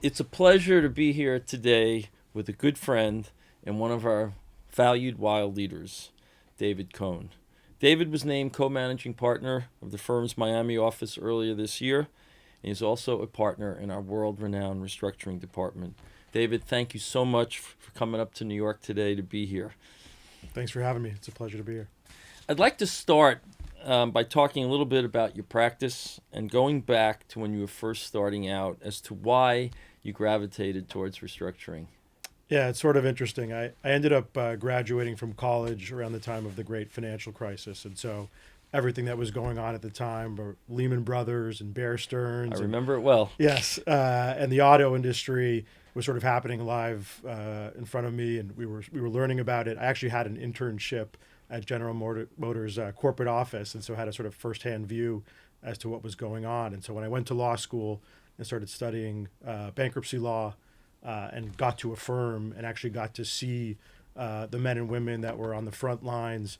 It's a pleasure to be here today with a good friend and one of our valued Weil leaders, David Cohen. David was named co-managing partner of the firm's Miami office earlier this year, and he's also a partner in our world-renowned restructuring department. David, thank you so much for coming up to New York today to be here. Thanks for having me. It's a pleasure to be here. I'd like to start by talking a little bit about your practice and going back to when you were first starting out as to why you gravitated towards restructuring. Yeah, it's sort of interesting. I ended up graduating from college around the time of the great financial crisis. And so everything that was going on at the time were Lehman Brothers and Bear Stearns. I remember it well. Yes. And the auto industry was sort of happening live in front of me. And we were learning about it. I actually had an internship at General Motors corporate office. And so I had a sort of firsthand view as to what was going on. And so when I went to law school and started studying bankruptcy law, and got to a firm and actually got to see the men and women that were on the front lines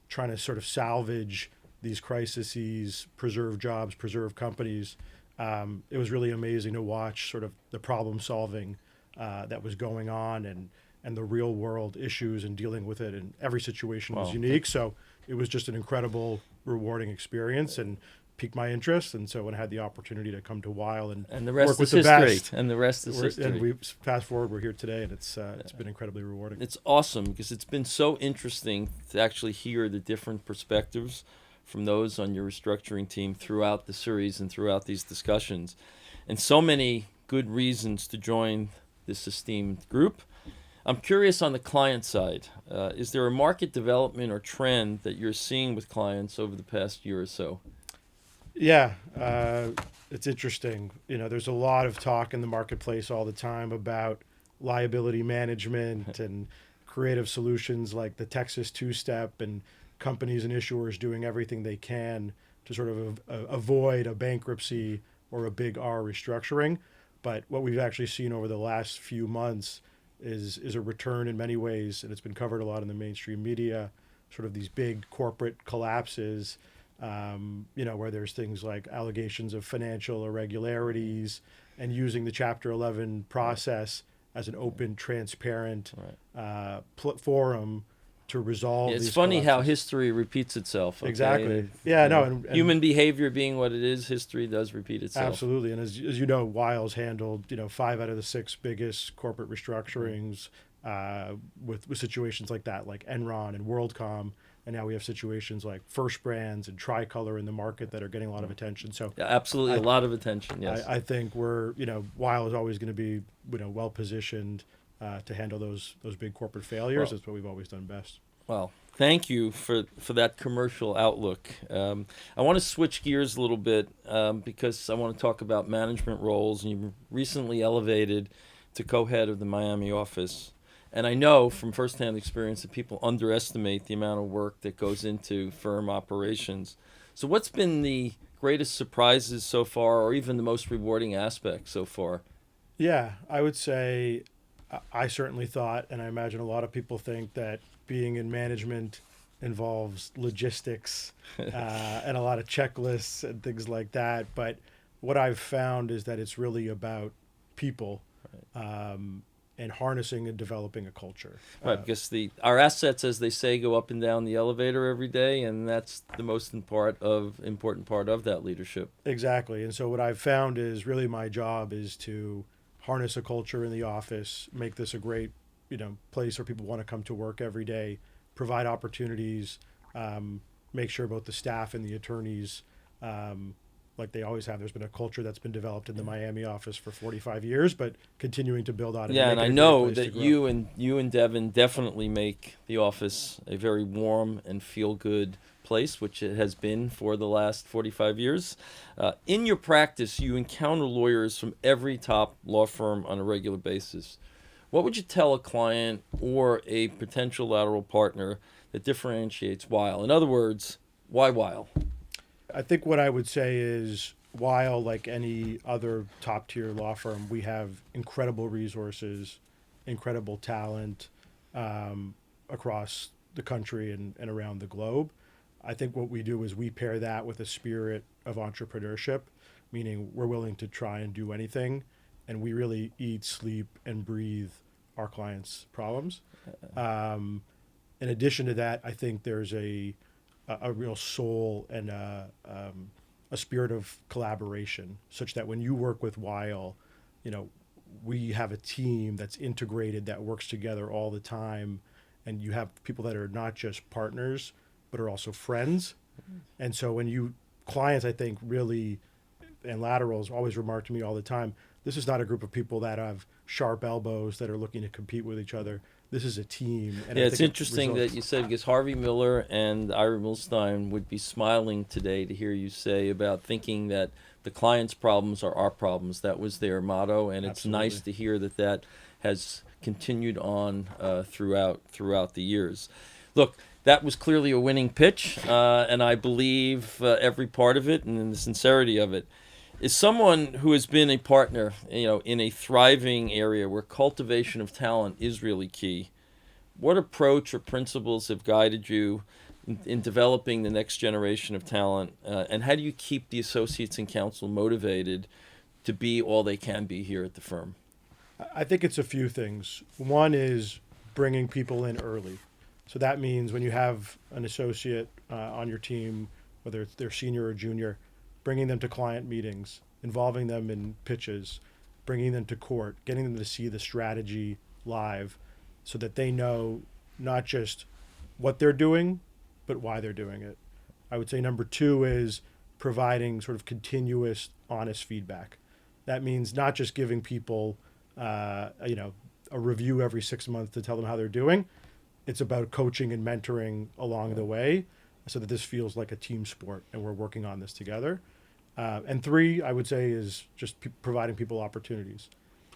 trying to sort of salvage these crises, preserve jobs, preserve companies. It was really amazing to watch sort of the problem solving that was going on and the real world issues and dealing with it. And every situation was unique. So it was just an incredible, rewarding experience and piqued my interest. And so when I had the opportunity to come to Weil and the rest work with is the history. best, And the rest is history. and we fast forward, we're here today, and it's been incredibly rewarding. It's awesome because it's been so interesting to actually hear the different perspectives from those on your restructuring team throughout the series and throughout these discussions. And so many good reasons to join this esteemed group. I'm curious on the client side. Is there a market development or trend that you're seeing with clients over the past year or so? Yeah, it's interesting. There's a lot of talk in the marketplace all the time about liability management and creative solutions like the Texas two-step and companies and issuers doing everything they can to sort of avoid a bankruptcy or a big R restructuring. But what we've actually seen over the last few months is a return in many ways, and it's been covered a lot in the mainstream media, sort of these big corporate collapses, where there's things like allegations of financial irregularities and using the Chapter 11 process as an open, transparent forum to resolve It's these funny how collapses. history repeats itself. Okay? Exactly. Yeah, no. And human behavior being what it is, history does repeat itself. Absolutely. And as you know, Weil's handled, 5 out of the 6 biggest corporate restructurings with situations like that, like Enron and WorldCom. And now we have situations like First Brands and Tricolor in the market that are getting a lot of attention. So yeah, absolutely, a lot of attention. Yes, I think we're Weil is always going to be well positioned to handle those big corporate failures. That's what we've always done best. Well, thank you for that commercial outlook. I want to switch gears a little bit because I want to talk about management roles. And you were recently elevated to co-head of the Miami office. And I know from firsthand experience that people underestimate the amount of work that goes into firm operations. So what's been the greatest surprises so far, or even the most rewarding aspect so far? Yeah, I would say I certainly thought, and I imagine a lot of people think, that being in management involves logistics and a lot of checklists and things like that. But what I've found is that it's really about people. And harnessing and developing a culture. Right, because our assets, as they say, go up and down the elevator every day, and that's the most important part of that leadership. Exactly. And so what I've found is really my job is to harness a culture in the office, make this a great, place where people want to come to work every day, provide opportunities, make sure both the staff and the attorneys, like they always have. There's been a culture that's been developed in the Miami office for 45 years, but continuing to build on it. Yeah, and I know that you and Devin definitely make the office a very warm and feel-good place, which it has been for the last 45 years. In your practice, you encounter lawyers from every top law firm on a regular basis. What would you tell a client or a potential lateral partner that differentiates Weil? In other words, why Weil? I think what I would say is, Weil, like any other top-tier law firm, we have incredible resources, incredible talent across the country and around the globe. I think what we do is we pair that with a spirit of entrepreneurship, meaning we're willing to try and do anything and we really eat, sleep, and breathe our clients' problems. In addition to that, I think there's a real soul and a spirit of collaboration, such that when you work with Weil, you know, we have a team that's integrated that works together all the time, and you have people that are not just partners but are also friends. And so when you clients, I think really, and laterals always remark to me all the time, this is not a group of people that have sharp elbows that are looking to compete with each other. This is a team. And Yeah, I it's think interesting that you said, because Harvey Miller and Ira Milstein would be smiling today to hear you say about thinking that the client's problems are our problems. That was their motto, and it's Absolutely. nice to hear that that has continued on throughout the years. Look, that was clearly a winning pitch, and I believe every part of it and in the sincerity of it. Is someone who has been a partner, in a thriving area where cultivation of talent is really key. What approach or principles have guided you in developing the next generation of talent, and how do you keep the associates and counsel motivated to be all they can be here at the firm? I think it's a few things. One is bringing people in early. So that means when you have an associate on your team, whether it's they're senior or junior, bringing them to client meetings, involving them in pitches, bringing them to court, getting them to see the strategy live so that they know not just what they're doing, but why they're doing it. I would say number two is providing sort of continuous, honest feedback. That means not just giving people, a review every 6 months to tell them how they're doing. It's about coaching and mentoring along the way so that this feels like a team sport and we're working on this together. And three, I would say, is just providing people opportunities.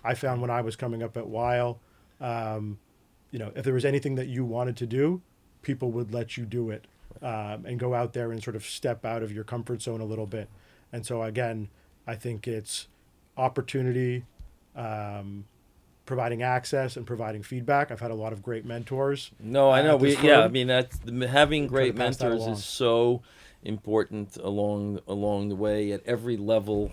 I found when I was coming up at Weil, if there was anything that you wanted to do, people would let you do it and go out there and sort of step out of your comfort zone a little bit. And so, again, I think it's opportunity, providing access, and providing feedback. I've had a lot of great mentors. No, I know. I mean, having great pass that mentors along. is so important along the way at every level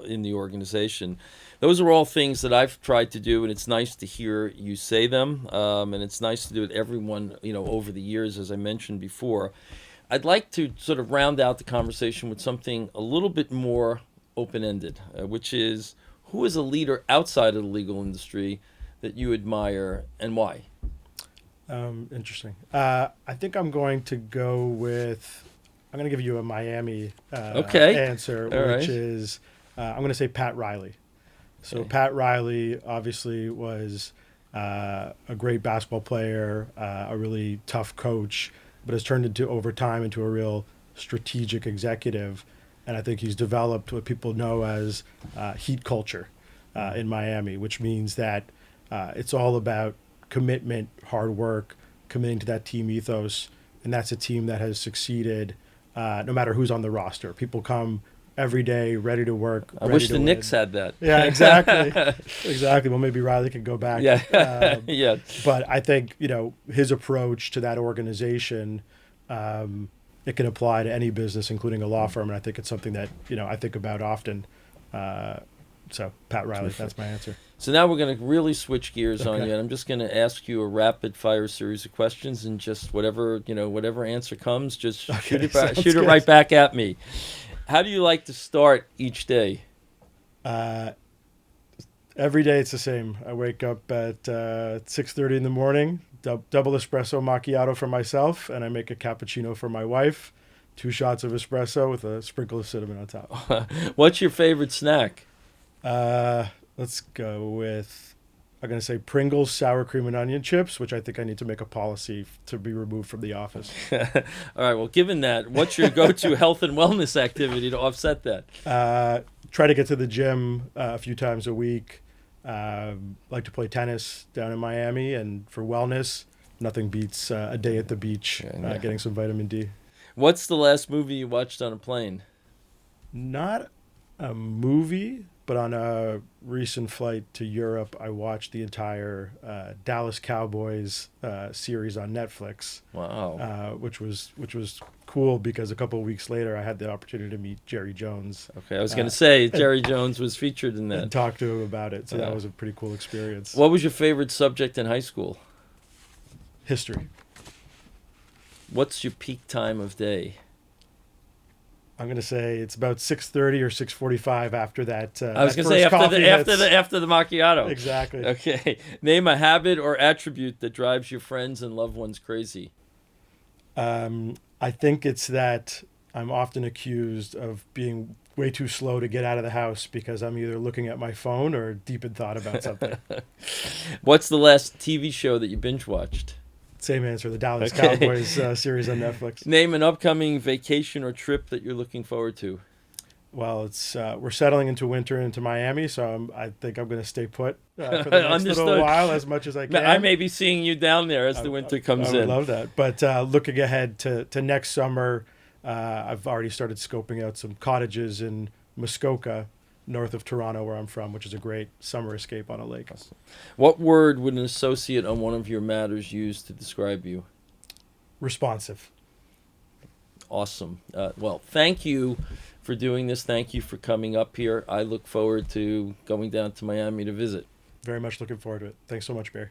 in the organization. Those are all things that I've tried to do, and it's nice to hear you say them. And it's nice to do it everyone over the years, as I mentioned before. I'd like to sort of round out the conversation with something a little bit more open-ended, which is, who is a leader outside of the legal industry that you admire and why? Interesting. I think I'm going to go with. I'm going to give you a Miami answer, All which right. is I'm going to say Pat Riley. So Okay. Pat Riley obviously was a great basketball player, a really tough coach, but has turned into over time into a real strategic executive. And I think he's developed what people know as heat culture in Miami, which means that it's all about commitment, hard work, committing to that team ethos. And that's a team that has succeeded no matter who's on the roster. People come every day ready to work. I ready wish to the win. Knicks had that. Yeah, exactly. Exactly. Well, maybe Riley could go back. Yeah. Yeah. But I think, his approach to that organization, it can apply to any business, including a law firm. And I think it's something that, I think about often. So Pat Riley, that's my answer. So now we're going to really switch gears on Okay. you, and I'm just going to ask you a rapid fire series of questions, and just whatever answer comes, just shoot it sounds shoot it good. right back at me. How do you like to start each day? Every day it's the same. I wake up at 6:30 in the morning, double espresso macchiato for myself, and I make a cappuccino for my wife. 2 shots of espresso with a sprinkle of cinnamon on top. What's your favorite snack? Let's go with, I'm going to say Pringles sour cream and onion chips, which I think I need to make a policy to be removed from the office. All right, well, given that, what's your go-to health and wellness activity to offset that? Try to get to the gym a few times a week. Like to play tennis down in Miami, and for wellness, nothing beats a day at the beach, Yeah. getting some vitamin D. What's the last movie you watched on a plane? Not a movie, but on a recent flight to Europe, I watched the entire Dallas Cowboys series on Netflix. Wow. Which was cool because a couple of weeks later I had the opportunity to meet Jerry Jones. Okay, I was going to say Jerry Jones was featured in that. And talk to him about it. So that was a pretty cool experience. What was your favorite subject in high school? History. What's your peak time of day? I'm going to say it's about 6:30 or 6:45 after that. I was that going to say first after the macchiato. Exactly. Okay. Name a habit or attribute that drives your friends and loved ones crazy. I think it's that I'm often accused of being way too slow to get out of the house because I'm either looking at my phone or deep in thought about something. What's the last TV show that you binge watched? Same answer, the Dallas Cowboys series on Netflix. Name an upcoming vacation or trip that you're looking forward to. Well, it's we're settling into winter into Miami, so I think I'm going to stay put for the next little while as much as I can. I may be seeing you down there as the winter comes in. I would love that. But looking ahead to next summer, I've already started scoping out some cottages in Muskoka, north of Toronto, where I'm from, which is a great summer escape on a lake. Awesome. What word would an associate on one of your matters use to describe you? Responsive. Awesome. Well, thank you for doing this. Thank you for coming up here. I look forward to going down to Miami to visit. Very much looking forward to it. Thanks so much, Barry.